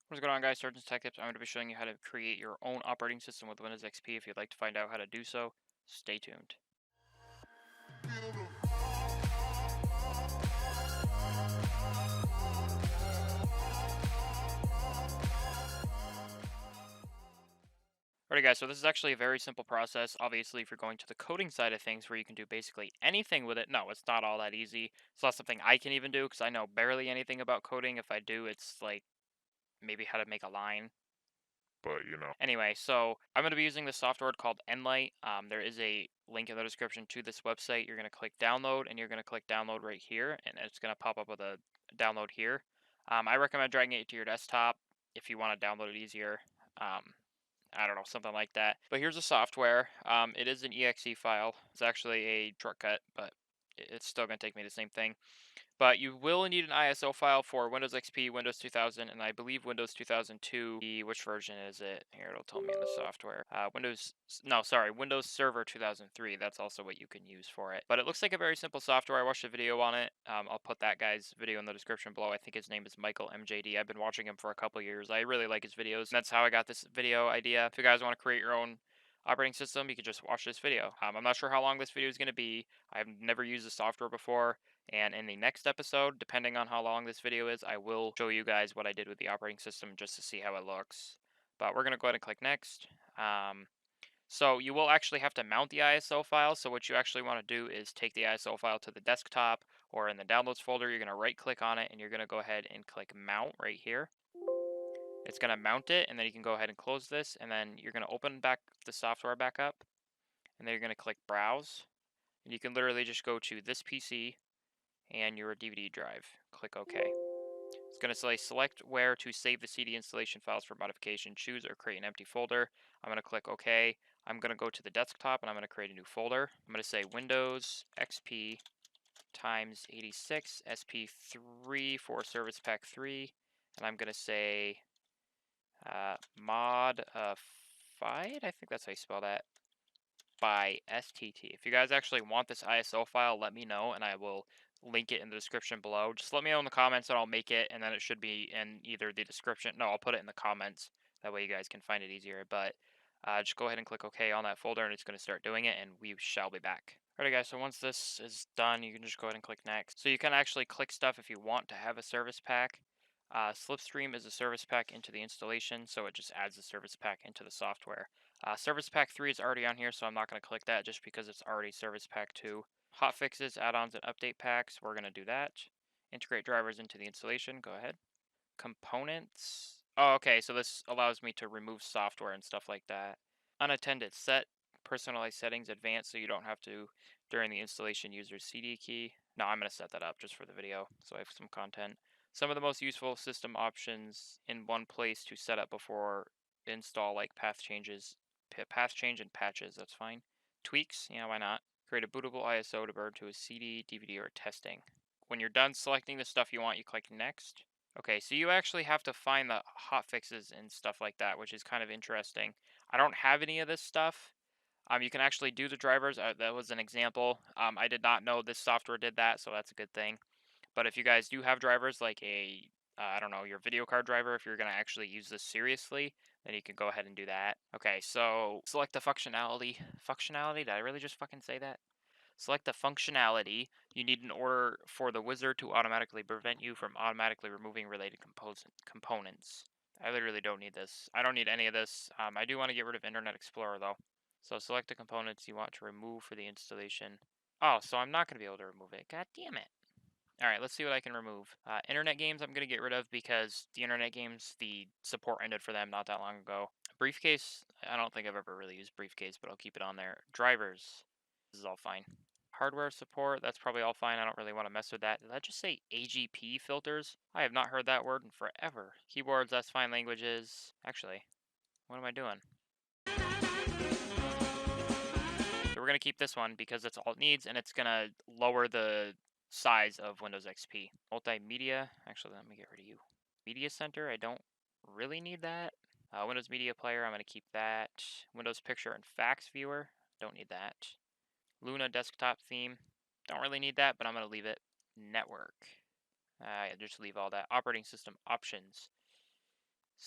What's going on, guys? SargeantsTechTips. I'm going to be showing you how to create your own operating system with Windows XP. If you'd like to find out how to do so, stay tuned. Alright guys, so this is actually a very simple process. Obviously, if you're going to the coding side of things where you can do basically anything with it, no, it's not all that easy. It's not something I can even do because I know barely anything about coding. If I do, it's like maybe how to make a line. But you know. Anyway, so I'm going to be using this software called Nlight. There is a link in the description to this website. You're going to click download, and you're going to click download right here, and it's going to pop up with a download here. I recommend dragging it to your desktop if you want to download it easier. I don't know, something like that. But here's the software. It is an exe file. It's actually a shortcut, but it's still going to take me the same thing. But you will need an ISO file for Windows XP, Windows 2000, and I believe Windows 2002. Which version is it? Here, it'll tell me in the software. Windows Server 2003. That's also what you can use for it. But it looks like a very simple software. I watched a video on it. I'll put that guy's video in the description below. I think his name is Michael MJD. I've been watching him for a couple years. I really like his videos. That's how I got this video idea. If you guys want to create your own operating system, you can just watch this video. I'm not sure how long this video is going to be. I've never used the software before. And in the next episode, depending on how long this video is, I will show you guys what I did with the operating system just to see how it looks. But we're going to go ahead and click next. So you will actually have to mount the ISO file. So what you actually want to do is take the ISO file to the desktop or in the downloads folder. You're going to right click on it and you're going to go ahead and click mount right here. It's going to mount it, and then you can go ahead and close this, and then you're going to open back the software back up, and then you're going to click browse, and you can literally just go to this PC and your DVD drive. Click OK. It's going to say select where to save the CD installation files for modification. Choose or create an empty folder. I'm going to click OK. I'm going to go to the desktop and I'm going to create a new folder. I'm going to say Windows XP times 86 SP3 for Service Pack 3. And I'm going to say mod fied. I think that's how you spell that. By STT. If you guys actually want this ISO file, let me know and I will link it in the description below. Just let me know in the comments and I'll make it, and then it should be in either the description. No, I'll put it in the comments. That way you guys can find it easier. But just go ahead and click OK on that folder and it's going to start doing it, and we shall be back. Alright guys, so once this is done, you can just go ahead and click next. So you can actually click stuff if you want to have a service pack. Slipstream is a service pack into the installation, so it just adds the service pack into the software. Service Pack 3 is already on here, so I'm not going to click that just because it's already Service Pack 2. Hotfixes, add-ons, and update packs, we're going to do that. Integrate drivers into the installation, go ahead. Components. Oh, okay, so this allows me to remove software and stuff like that. Unattended set, personalized settings, advanced, so you don't have to, during the installation, use your CD key. No, I'm going to set that up just for the video, so I have some content. Some of the most useful system options in one place to set up before install, like path change and patches, that's fine. Tweaks, yeah, why not? Create a bootable ISO to burn to a CD, DVD, or testing. When you're done selecting the stuff you want, you click next. Okay, so you actually have to find the hotfixes and stuff like that, which is kind of interesting. I don't have any of this stuff. You can actually do the drivers. That was an example. I did not know this software did that, so that's a good thing. But if you guys do have drivers like I don't know, your video card driver, if you're going to actually use this seriously, then you can go ahead and do that. Okay, so select the functionality. Functionality? Did I really just fucking say that? Select the functionality you need in order for the wizard to automatically prevent you from automatically removing related components. I literally don't need this. I don't need any of this. I do want to get rid of Internet Explorer though. So select the components you want to remove for the installation. Oh, so I'm not going to be able to remove it. God damn it. Alright, let's see what I can remove. Internet games I'm going to get rid of because the internet games, the support ended for them not that long ago. Briefcase, I don't think I've ever really used briefcase, but I'll keep it on there. Drivers, this is all fine. Hardware support, that's probably all fine. I don't really want to mess with that. Did that just say AGP filters? I have not heard that word in forever. Keyboards, that's fine. Languages, actually, what am I doing? So we're going to keep this one because that's all it needs, and it's going to lower the size of Windows XP. Multimedia, actually let me get rid of you. Media Center, I don't really need that. Windows Media Player, I'm going to keep that. Windows Picture and Fax Viewer, don't need that. Luna Desktop Theme, don't really need that, but I'm going to leave it. Network, just leave all that. Operating System Options.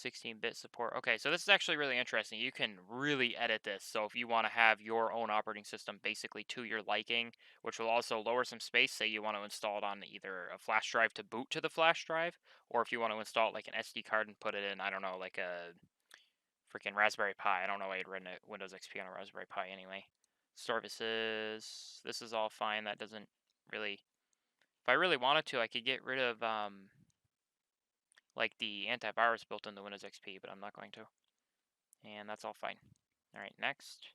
16-bit support. Okay, so this is actually really interesting. You can really edit this. So if you want to have your own operating system basically to your liking, which will also lower some space, say you want to install it on either a flash drive to boot to the flash drive, or if you want to install like an SD card and put it in, I don't know, like a freaking Raspberry Pi. I don't know why you'd run a Windows XP on a Raspberry Pi anyway. Services. This is all fine. That doesn't really. If I really wanted to, I could get rid of like the antivirus built into Windows XP, but I'm not going to. And that's all fine. All right, next.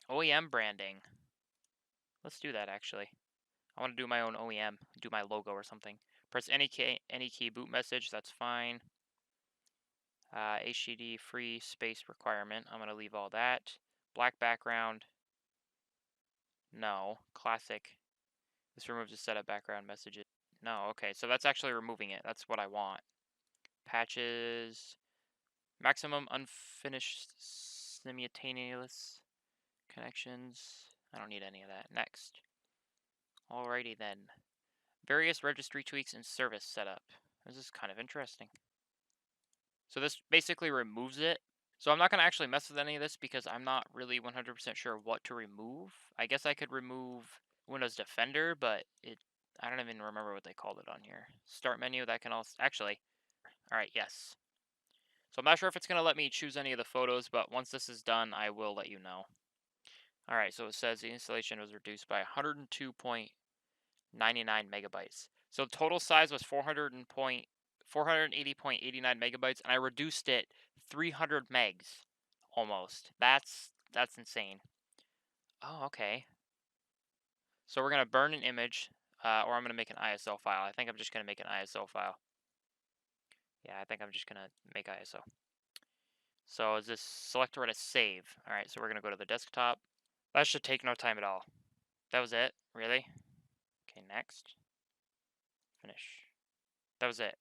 OEM branding. Let's do that actually. I want to do my own OEM, do my logo or something. Press any key boot message, that's fine. HDD free space requirement, I'm going to leave all that. Black background, no. Classic, this removes the setup background messages. No, okay, so that's actually removing it. That's what I want. Patches, maximum unfinished simultaneous connections. I don't need any of that. Next. Alrighty then. Various registry tweaks and service setup. This is kind of interesting. So this basically removes it. So I'm not going to actually mess with any of this because I'm not really 100% sure what to remove. I guess I could remove Windows Defender, but I don't even remember what they called it on here. Start menu, that can also, actually, alright, yes. So I'm not sure if it's going to let me choose any of the photos, but once this is done, I will let you know. Alright, so it says the installation was reduced by 102.99 megabytes. So total size was 480.89 megabytes, and I reduced it 300 megs almost. That's insane. Oh, okay. So we're gonna burn an image, or I'm gonna make an ISO file. I think I'm just gonna make an ISO file. Yeah, I think I'm just gonna make ISO. So is this select where to save? All right, so we're gonna go to the desktop. That should take no time at all. That was it? Really? Okay, next. Finish. That was it.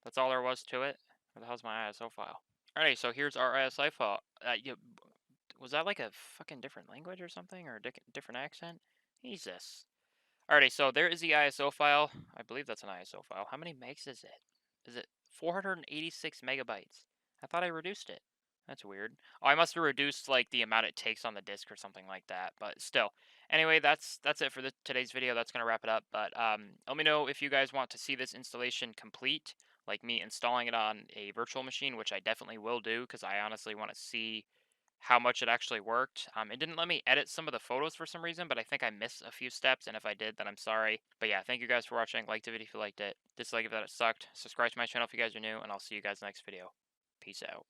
That's all there was to it? Where the hell's my ISO file? Alrighty, so here's our ISO file. Was that like a fucking different language or something? Or a different accent? Jesus. Alrighty, so there is the ISO file. I believe that's an ISO file. How many megs is it? Is it 486 megabytes? I thought I reduced it. That's weird. Oh, I must have reduced like the amount it takes on the disk or something like that. But still, anyway, that's it for today's video. That's gonna wrap it up. But let me know if you guys want to see this installation complete, like me installing it on a virtual machine, which I definitely will do because I honestly want to see how much it actually worked. It didn't let me edit some of the photos for some reason, but I think I missed a few steps, and if I did, then I'm sorry. But yeah, thank you guys for watching. Like the video if you liked it. Dislike if that it sucked. Subscribe to my channel if you guys are new, and I'll see you guys next video. Peace out.